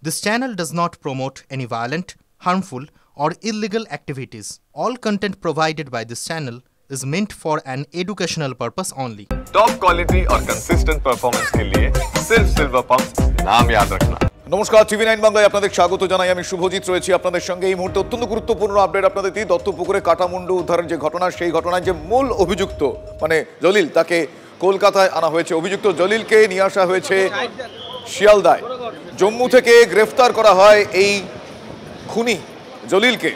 This channel does not promote any violent, harmful, or illegal activities. All content provided by this channel is meant for an educational purpose only. Top quality और consistent performance के लिए सिर्फ silver pump नाम याद रखना। নমস্কার, TV 9 বাংলায় আপনাদের স্বাগত জানাই। আমি শুভজিৎ রয়েছি আপনাদের সঙ্গে। এই মুহূর্তে অত্যন্ত গুরুত্বপূর্ণ আপডেট আপনাদের দিই। দত্তপুকুরে কাটামুন্ডু উদ্ধারের যে ঘটনা, সেই ঘটনায় যে মূল অভিযুক্ত মানে জলিল, তাকে কলকাতায় আনা হয়েছে। অভিযুক্ত জলিলকে নিয়ে আসা হয়েছে শিয়ালদায়। জম্মু থেকে গ্রেফতার করা হয় এই খুনি জলিলকে।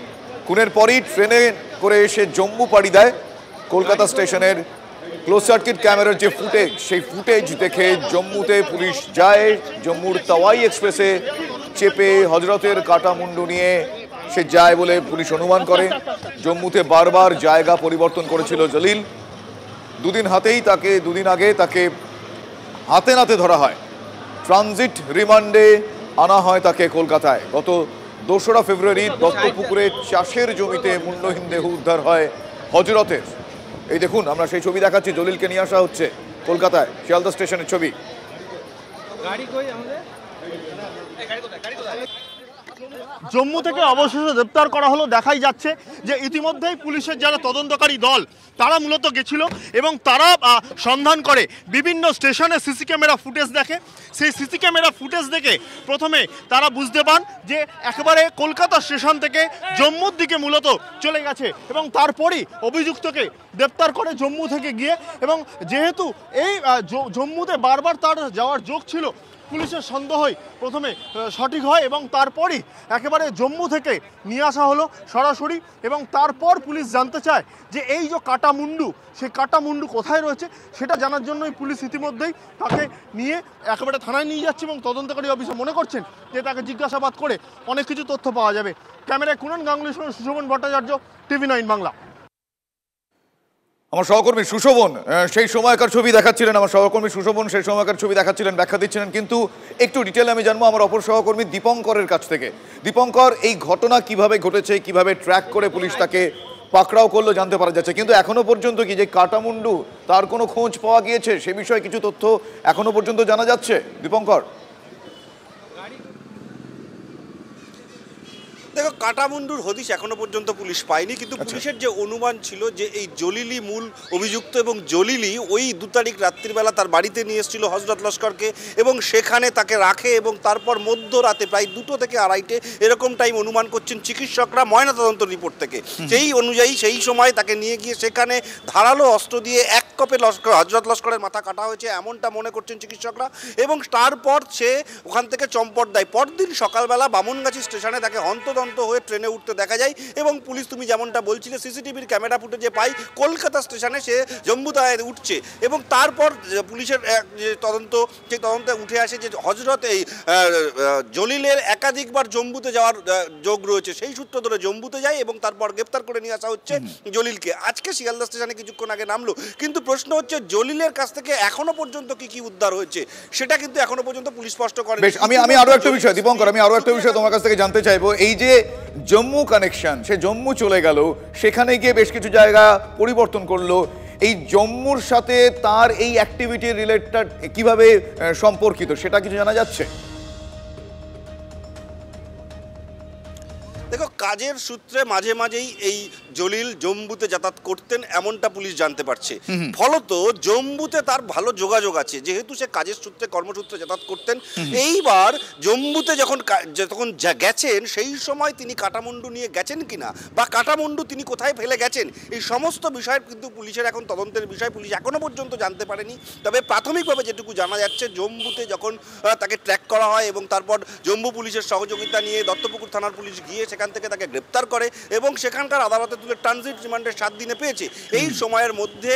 খুনের পরই ট্রেনে করে এসে জম্মু পাড়ি দেয়। কলকাতা স্টেশনের ক্লোজ সার্কিট ক্যামেরার যে ফুটেজ, সেই ফুটেজ দেখে জম্মুতে পুলিশ যায়। জম্মুর তাওয়াই এক্সপ্রেসে চেপে হজরতের কাটামুন্ডু নিয়ে সে যায় বলে পুলিশ অনুমান করে। জম্মুতে বারবার জায়গা পরিবর্তন করেছিল জলিল। দুদিন আগে তাকে হাতে নাতে ধরা হয়। ট্রানজিট রিমান্ডে আনা হয় তাকে কলকাতায়। গত 2রা ফেব্রুয়ারি দত্তপুকুরে চাষের জমিতে মুন্ডহীন দেহ উদ্ধার হয় হজরতের। এই দেখুন, আমরা সেই ছবি দেখাচ্ছি। জলিলকে নিয়ে আসা হচ্ছে কলকাতায়, শিয়ালদা স্টেশনের ছবি। জম্মু থেকে অবশেষে গ্রেপ্তার করা হলো। দেখাই যাচ্ছে যে ইতিমধ্যেই পুলিশের যারা তদন্তকারী দল তারা মূলত গেছিল এবং তারা সন্ধান করে বিভিন্ন স্টেশনে সিসি ক্যামেরা ফুটেজ দেখে। সেই সিসি ক্যামেরা ফুটেজ দেখে প্রথমে তারা বুঝতে পান যে একেবারে কলকাতা স্টেশন থেকে জম্মুর দিকে মূলত চলে গেছে এবং তারপরই অভিযুক্তকে গ্রেপ্তার করে জম্মু থেকে গিয়ে। এবং যেহেতু এই জম্মুতে বারবার তার যাওয়ার যোগ ছিল, পুলিশের সন্দেহই প্রথমে সঠিক হয় এবং তারপরই একেবারে জম্মু থেকে নিয়ে আসা হলো সরাসরি। এবং তারপর পুলিশ জানতে চায় যে এই যে কাটামুন্ডু, সেই কাটামুন্ডু কোথায় রয়েছে সেটা জানার জন্যই পুলিশ ইতিমধ্যেই তাকে নিয়ে একেবারে থানায় নিয়ে যাচ্ছে এবং তদন্তকারী অফিসার মনে করছেন যে তাকে জিজ্ঞাসাবাদ করে অনেক কিছু তথ্য পাওয়া যাবে। ক্যামেরায় কুণাল গাঙ্গুলির সঙ্গে সুশোভন ভট্টাচার্য, টিভি 9 বাংলা। আমার সহকর্মী সুশোভন সেই সময়কার ছবি দেখাচ্ছিলেন, ব্যাখ্যা দিচ্ছিলেন। কিন্তু একটু ডিটেল আমি জানবো আমার অপর সহকর্মী দীপঙ্করের কাছ থেকে। দীপঙ্কর, এই ঘটনা কিভাবে ঘটেছে, কিভাবে ট্র্যাক করে পুলিশ তাকে পাকড়াও করলো জানতে পারা যাচ্ছে, কিন্তু এখনো পর্যন্ত কি যে কাটামুন্ডু তার কোনো খোঁজ পাওয়া গিয়েছে সে বিষয়ে কিছু তথ্য এখনো পর্যন্ত জানা যাচ্ছে? দীপঙ্কর, দেখো, কাটামুন্ডুর হদিশ এখনো পর্যন্ত পুলিশ পায়নি, কিন্তু পুলিশের যে অনুমান ছিল যে এই জলিলই মূল অভিযুক্ত এবং জলিলই ওই 2 তারিখ রাত্রিবেলা তার বাড়িতে নিয়ে এসেছিল হজরত লস্করকে এবং সেখানে তাকে রাখে এবং তারপর মধ্যরাতে প্রায় 2টো থেকে 2:30 এরকম টাইম অনুমান করছেন চিকিৎসকরা ময়নাতদন্ত রিপোর্ট থেকে। সেই অনুযায়ী সেই সময় তাকে নিয়ে গিয়ে সেখানে ধারালো অস্ত্র দিয়ে এক কপে হজরত লস্করের মাথা কাটা হয়েছে এমনটা মনে করছেন চিকিৎসকরা। এবং তারপর সে ওখান থেকে চম্পট দেয়। পরদিন সকালবেলা বামুনগাছি স্টেশনে তাকে হন্তদন্ত হয়ে ট্রেনে উঠতে দেখা যায় এবং পুলিশ, তুমি যেমনটা বলছিলে, সিসিটিভির ক্যামেরা ফুটেজে পাই কলকাতা স্টেশনে সে জম্মুতায় উঠছে। এবং তারপর পুলিশের যে সেই তদন্তে উঠে আসে যে হজরত এই জলিলের একাধিকবার জম্মুতে যাওয়ার যোগ রয়েছে। সেই সূত্র ধরে জম্মুতে যায় এবং তারপর গ্রেপ্তার করে নিয়ে আসা হচ্ছে জলিলকে। আজকে শিয়ালদা স্টেশনে কিছুক্ষণ আগে নামলো, কিন্তু প্রশ্ন হচ্ছে জলিলের কাছ থেকে এখনো পর্যন্ত কি উদ্ধার হয়েছে সেটা কিন্তু এখনো পর্যন্ত পুলিশ স্পষ্ট করে। আমি আরো একটা বিষয় দীপঙ্কর, তোমার কাছ থেকে জানতে চাইবো। এই যে জম্মু কানেকশন, সে জম্মু চলে গেল, সেখানে গিয়ে বেশ কিছু জায়গা পরিবর্তন করলো। এই জম্মুর সাথে তার এই অ্যাক্টিভিটি রিলেটেড কিভাবে সম্পর্কিত সেটা কিছু জানা যাচ্ছে? দেখো, কাজের সূত্রে মাঝে মাঝেই এই জলিল জম্মুতে যাতায়াত করতেন এমনটা পুলিশ জানতে পারছে। ফলত জম্মুতে তার ভালো যোগাযোগ আছে, যেহেতু সে কাজের সূত্রে কর্মসূত্রে যাতায়াত করতেন। এইবার জম্মুতে যখন গেছেন সেই সময় তিনি কাটামুন্ডু নিয়ে গেছেন কিনা বা কাটামুন্ডু তিনি কোথায় ফেলে গেছেন, এই সমস্ত বিষয় কিন্তু পুলিশের এখন তদন্তের বিষয়। পুলিশ এখনো পর্যন্ত জানতে পারেনি। তবে প্রাথমিকভাবে যেটুকু জানা যাচ্ছে, জম্মুতে যখন তাকে ট্র্যাক করা হয় এবং তারপর জম্মু পুলিশের সহযোগিতা নিয়ে দত্তপুকুর থানার পুলিশ গিয়ে সেখান থেকে তাকে গ্রেপ্তার করে এবং সেখানকার আদালতে তুলে ট্রানজিট রিমান্ডে 7 দিনে পেয়েছে। এই সময়ের মধ্যে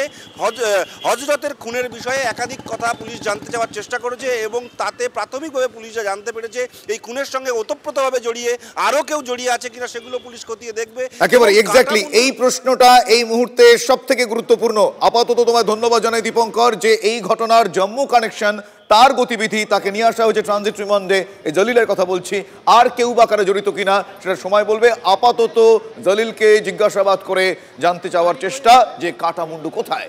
হজরতের খুনের বিষয়ে একাধিক কথা পুলিশ জানতে যাওয়ার চেষ্টা করেছে এবং তাতে প্রাথমিকভাবে পুলিশরা জানতে পেরেছে এই খুনের সঙ্গে ওতপ্রোতভাবে জড়িয়ে আরও কেউ জড়িয়ে আছে কিনা সেগুলো পুলিশ খতিয়ে দেখবে। একেবারে এক্স্যাক্টলি এই প্রশ্নটা এই মুহূর্তে সব থেকে গুরুত্বপূর্ণ। আপাতত তোমায় ধন্যবাদ জানাই দীপঙ্কর, যে এই ঘটনার জম্মু কানেকশন, তার গতিবিধি, তাকে নিয়ে আসা হয়েছে ট্রানজিট রিমান্ডে। এই জলিলের কথা বলছি, আর কেউ বা কারা জড়িত কিনা সেটা সময় বলবে। আপাতত জলিলকে জিজ্ঞাসাবাদ করে জানতে চাওয়ার চেষ্টা যে কাটামুন্ডু কোথায়।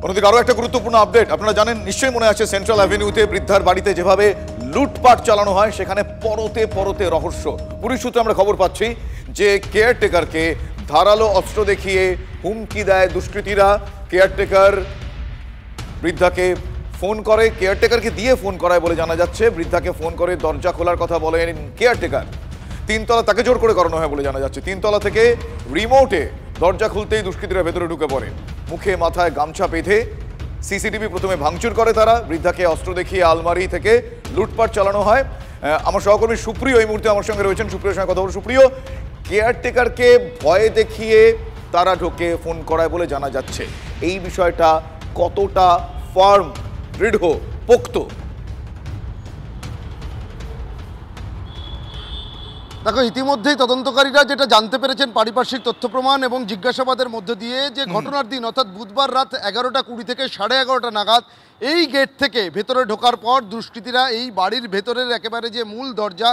অন্যদিকে আরো একটা গুরুত্বপূর্ণ আপডেট, আপনারা জানেন নিশ্চয়ই, মনে আছে সেন্ট্রাল অ্যাভিনিউতে বৃদ্ধার বাড়িতে যেভাবে লুটপাট চালানো হয়, সেখানে পরতে পরতে রহস্য। পুলিশ সূত্রে আমরা খবর পাচ্ছি যে কেয়ারটেকারকে ধারালো অস্ত্র দেখিয়ে হুমকি দেয় দুষ্কৃতীরা। কেয়ারটেকার বৃদ্ধাকে ফোন করে, কেয়ারটেকারকে দিয়ে ফোন করায় বলে জানা যাচ্ছে। বৃদ্ধাকে ফোন করে দরজা খোলার কথা বলেন কেয়ারটেকার। 3 তলা তাকে জোর করে করানো হয় বলে জানা যাচ্ছে। 3 তলা থেকে রিমোটে দরজা খুলতেই দুষ্কৃতীরা ভেতরে ঢুকে পড়ে। মুখে মাথায় গামছা বেঁধে সিসিটিভি প্রথমে ভাঙচুর করে তারা। বৃদ্ধাকে অস্ত্র দেখিয়ে আলমারি থেকে লুটপাট চালানো হয়। আমার সহকর্মী সুপ্রিয় এই মুহূর্তে আমার সঙ্গে রয়েছেন। সুপ্রিয়র সঙ্গে কথা বলবো। সুপ্রিয়, কেয়ারটেকারকে ভয় দেখিয়ে তারা ঢোকে ফোন করায় বলে জানা যাচ্ছে। এই বিষয়টা কতটা ফার্ম, দৃঢ়, পোক্ত? দেখো, ইতিমধ্যেই তদন্তকারীরা যেটা জানতে পেরেছেন পারিপার্শ্বিক তথ্য প্রমাণ এবং জিজ্ঞাসাবাদের মধ্য দিয়ে, যে ঘটনার দিন অর্থাৎ বুধবার রাত 11:20 থেকে 11:30 নাগাদ এই গেট থেকে ভেতরে ঢোকার পর দুষ্কৃতীরা এই বাড়ির ভেতরের একেবারে যে মূল দরজা,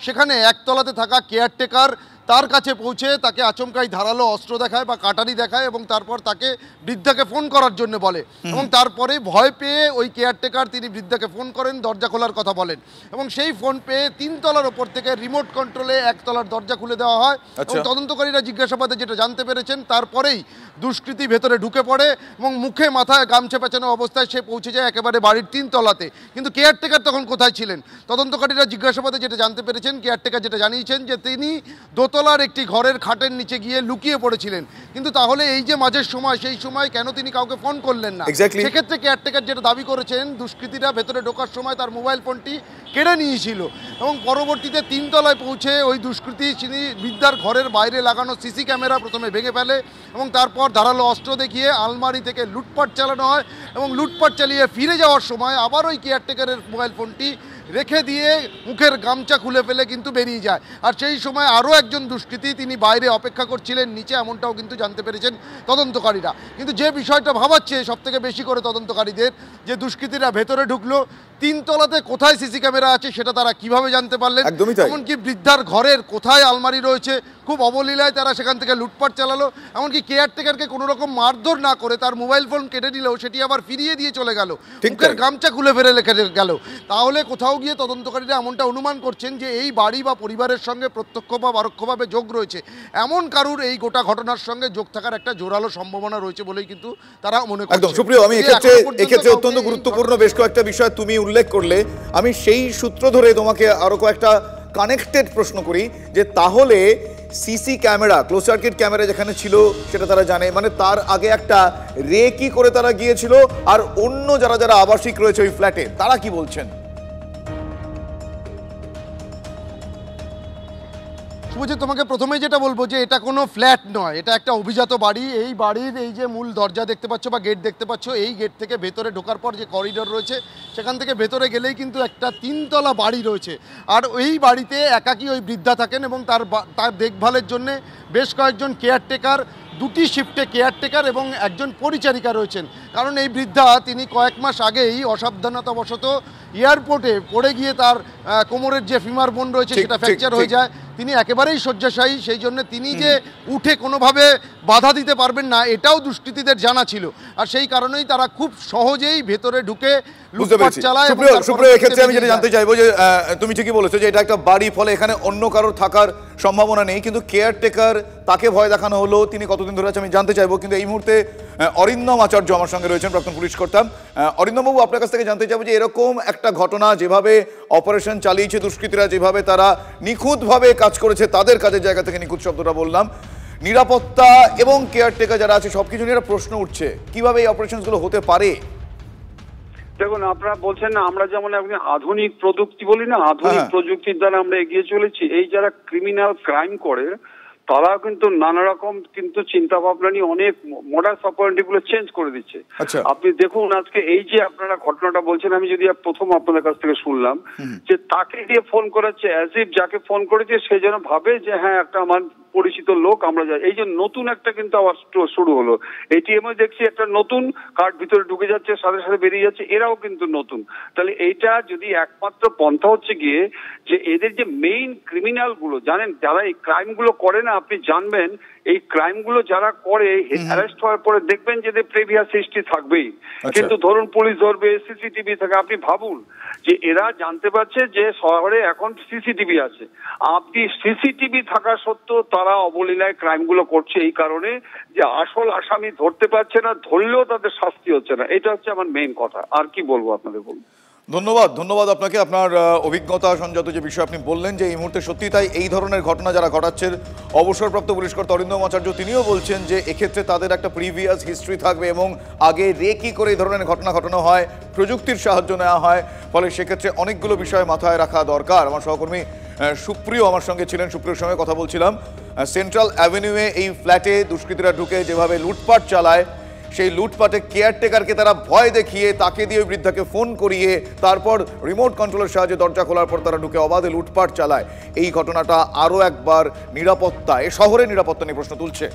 সেখানে একতলাতে থাকা কেয়ারটেকার তার কাছে পৌঁছে তাকে আচমকাই ধারালো অস্ত্র দেখায় বা কাটারি দেখায় এবং তারপর তাকে বৃদ্ধাকে ফোন করার জন্য বলে। এবং তারপরে ভয় পেয়ে ওই কেয়ারটেকার তিনি বৃদ্ধাকে ফোন করেন, দরজা খোলার কথা বলেন এবং সেই ফোন পেয়ে 3 তলার ওপর থেকে রিমোট কন্ট্রোলে 1 তলার দরজা খুলে দেওয়া হয়। এবং তদন্তকারীরা জিজ্ঞাসাবাদে যেটা জানতে পেরেছেন, তারপরেই দুষ্কৃতী ভেতরে ঢুকে পড়ে এবং মুখে মাথায় গামছা পেঁচানো অবস্থায় সে পৌঁছে যায় একেবারে বাড়ির 3 তলাতে। কিন্তু কেয়ারটেকার তখন কোথায় ছিলেন? তদন্তকারীরা জিজ্ঞাসাবাদে যেটা জানতে পেরেছেন, কেয়ারটেকার যেটা জানিয়েছেন যে তিনি দোতলার একটি ঘরের খাটের নিচে গিয়ে লুকিয়ে পড়েছিলেন। কিন্তু তাহলে এই যে মাঝের সময়, সেই সময় কেন তিনি কাউকে ফোন করলেন না? সেক্ষেত্রে কেয়ারটেকার যেটা দাবি করেছেন, দুষ্কৃতীরা ভেতরে ঢোকার সময় তার মোবাইল ফোনটি কেড়ে নিয়েছিল এবং পরবর্তীতে 3 তলায় পৌঁছে ওই দুষ্কৃতী তিনি বৃদ্ধার ঘরের বাইরে লাগানো সিসি ক্যামেরা প্রথমে ভেঙে ফেলে এবং তারপর ধারালো অস্ত্র দেখিয়ে আলমারি থেকে লুটপাট চালানো হয় এবং লুটপাট চালিয়ে ফিরে যাওয়ার সময় আবার ওই কেয়ারটেকারের মোবাইল ফোনটি রেখে দিয়ে মুখের গামছা খুলে ফেলে কিন্তু বেরিয়ে যায়। আর সেই সময় আরও একজন দুষ্কৃতী তিনি বাইরে অপেক্ষা করছিলেন নিচে, এমনটাও কিন্তু জানতে পেরেছেন তদন্তকারীরা। কিন্তু যে বিষয়টা ভাবাচ্ছে সবথেকে বেশি করে তদন্তকারীদের, যে দুষ্কৃতীরা ভেতরে ঢুকলো, 3 তলাতে কোথায় সিসি ক্যামেরা আছে সেটা তারা কিভাবে জানতে পারলেন, এমনকি বৃদ্ধার ঘরের কোথায় আলমারি রয়েছে, খুব অবলীলায় তারা সেখান থেকে লুটপাট চালালো। এমনকি কেয়ারটেকারকে কোনো রকম মারধর না করে তার মোবাইল ফোন কেটে নিলেও সেটি আবার ফিরিয়ে দিয়ে চলে গেল, মুখের গামছা খুলে ফেলে রেখে গেল। তাহলে কোথাও গিয়ে তদন্তকারীরা এমনটা অনুমান করছেন যে এই বাড়ি বা পরিবারের সঙ্গে প্রত্যক্ষ বা পরোক্ষভাবে যোগ রয়েছে, এমন কারুর এই গোটা ঘটনার সঙ্গে যোগ থাকার একটা জোরালো সম্ভাবনা রয়েছে বলেই কিন্তু তারা মনে করছেন। একদম সুপ্রিয়, আমি এক্ষেত্রে অত্যন্ত গুরুত্বপূর্ণ বেশ কয়েকটা বিষয় তুমি উল্লেখ করলে। আমি সেই সূত্র ধরে তোমাকে আরো কয়েকটা কানেক্টেড প্রশ্ন করি, যে তাহলে CC camera, close circuit camera যেখানে ছিল সেটা তারা জানে, মানে তার আগে একটা রেকি করে তারা গিয়েছিল। আর অন্য যারা যারা আবাসিক রয়েছে ওই ফ্ল্যাটে, তারা কি বলছেন? তোমাকে প্রথমে যেটা বলবো যে এটা কোনো ফ্ল্যাট নয়, এটা একটা অভিজাত বাড়ি। এই বাড়ির এই যে মূল দরজা দেখতে পাচ্ছ বা গেট দেখতে পাচ্ছ, এই গেট থেকে ভেতরে ঢোকার পর যে করিডোর রয়েছে সেখান থেকে ভেতরে গেলেই কিন্তু একটা 3 তলা বাড়ি রয়েছে। আর এই বাড়িতে একাকী ওই বৃদ্ধা থাকেন এবং তার দেখভালের জন্যে বেশ কয়েকজন কেয়ারটেকার, 2টি শিফটে কেয়ারটেকার এবং একজন পরিচারিকা রয়েছেন। কারণ এই বৃদ্ধা তিনি কয়েক মাস আগেই অসাবধানতাবশত এয়ারপোর্টে পড়ে গিয়ে তার কোমরের যে ফিমার বোন রয়েছে সেটা ফ্র্যাকচার হয়ে যায়। তিনি একেবারেই শয্যাশায়ী, সেই জন্য তিনি যে উঠে কোনোভাবে বাধা দিতে পারবেন না এটাও দুষ্কৃতীদের জানা ছিল। আর সেই কারণেই তারা খুব সহজেই ভেতরে ঢুকে লুটপাট চালায়। সুপ্রিয়, এক্ষেত্রে আমি যেটা জানতে চাইবো যে তুমি ঠিকই বলেছো যে এটা একটা বাড়ি, ফলে এখানে অন্য কারোর থাকার সম্ভাবনা নেই, কিন্তু কেয়ারটেকার তাকে ভয় দেখানো হলো, তিনি কতদিন ধরে আছে আমি জানতে চাইবো। কিন্তু এই মুহূর্তে অরিন্দম আচার্য আমার সঙ্গে রয়েছেন, প্রাক্তন পুলিশ কর্তা। অরিন্দম বাবু, আপনার কাছ থেকে জানতে চাইবো যে এরকম একটা ঘটনা, যেভাবে অপারেশন চালিয়েছে দুষ্কৃতীরা, যেভাবে তারা নিখুঁতভাবে কাজ করেছে, তাদের কাজের জায়গা থেকে নিখুঁত শব্দটা বললাম, নিরাপত্তা এবং কেয়ারটেকার যারা আছে সবকিছু নিয়ে প্রশ্ন উঠছে, কিভাবে এই অপারেশনগুলো হতে পারে? দেখুন, আপনারা বলছেন না আমরা যেমন আধুনিক প্রযুক্তি বলি না, আধুনিক প্রযুক্তির দ্বারা আমরা এগিয়ে চলেছি। এই যারা ক্রিমিনাল ক্রাইম করে তারা কিন্তু নানা রকম কিন্তু চিন্তা ভাবনা নিয়ে অনেক মডাস অপারেন্ডি গুলো চেঞ্জ করে দিচ্ছে। আপনি দেখুন আজকে এই যে আপনারা ঘটনাটা বলছেন, আমি যদি প্রথম আপনাদের কাছ থেকে শুনলাম যে তাকে দিয়ে ফোন করাচ্ছে, অ্যাজ ইফ যাকে ফোন করেছে সে যেন ভাবে যে হ্যাঁ একটা আমার পরিচিত লোক, আমরা যাই। এই যে নতুন একটা কিন্তু আবার শুরু হলো, এটিএম এ দেখছি একটা নতুন কার্ড ভিতরে ঢুকে যাচ্ছে, সাথে সাথে বেরিয়ে যাচ্ছে, এরাও কিন্তু নতুন। তাহলে এইটা যদি একমাত্র পন্থা হচ্ছে গিয়ে যে এদের যে মেইন ক্রিমিনাল গুলো জানেন, যারা এই ক্রাইম গুলো করে না, আপনি জানবেন এই ক্রাইম গুলো যারা করে অ্যারেস্ট হওয়ার পরে দেখবেন যে প্রিভিয়াস হিস্ট্রি থাকবেই, কিন্তু ধরুন পুলিশ ধরবে, সিসিটিভি থাকে, আপনি ভাবুন যে এরা জানতে পারছে যে শহরে এখন সিসিটিভি আছে, আপনি সিসিটিভি থাকা সত্ত্বেও তারা অবলীলায় ক্রাইম গুলো করছে এই কারণে যে আসল আসামি ধরতে পারছে না, ধরলেও তাদের শাস্তি হচ্ছে না। এটা হচ্ছে আমার মেইন কথা। আর কি বলবো আপনাদের, বলুন। ধন্যবাদ আপনাকে, আপনার অভিজ্ঞতা সংযত যে বিষয় আপনি বললেন যে এই মুহূর্তে সত্যি তাই এই ধরনের ঘটনা যারা ঘটাচ্ছেন, অবসরপ্রাপ্ত পুলিশ কর্তা অরিন্দম আচার্য তিনিও বলছেন যে এক্ষেত্রে তাদের একটা প্রিভিয়াস হিস্ট্রি থাকবে এবং আগে কি করে এই ধরনের ঘটনা ঘটানো হয়, প্রযুক্তির সাহায্য নেওয়া হয়, ফলে সেক্ষেত্রে অনেকগুলো বিষয় মাথায় রাখা দরকার। আমার সহকর্মী সুপ্রিয় আমার সঙ্গে ছিলেন, সুপ্রিয়র সঙ্গে কথা বলছিলাম। সেন্ট্রাল অ্যাভিনিউয়ে এই ফ্ল্যাটে দুষ্কৃতীরা ঢুকে যেভাবে লুটপাট চালায়, সেই লুটপাটে কেয়ারটেকারকে তারা ভয় দেখিয়ে তাকে দিয়ে বৃদ্ধাকে ফোন করিয়ে তারপর রিমোট কন্ট্রোলের সাহায্যে দরজা খোলার পর তারা ঢুকে অবাধে লুটপাট চালায়। এই ঘটনাটা আরও একবার নিরাপত্তা, এ শহরের নিরাপত্তা নিয়ে প্রশ্ন তুলছে।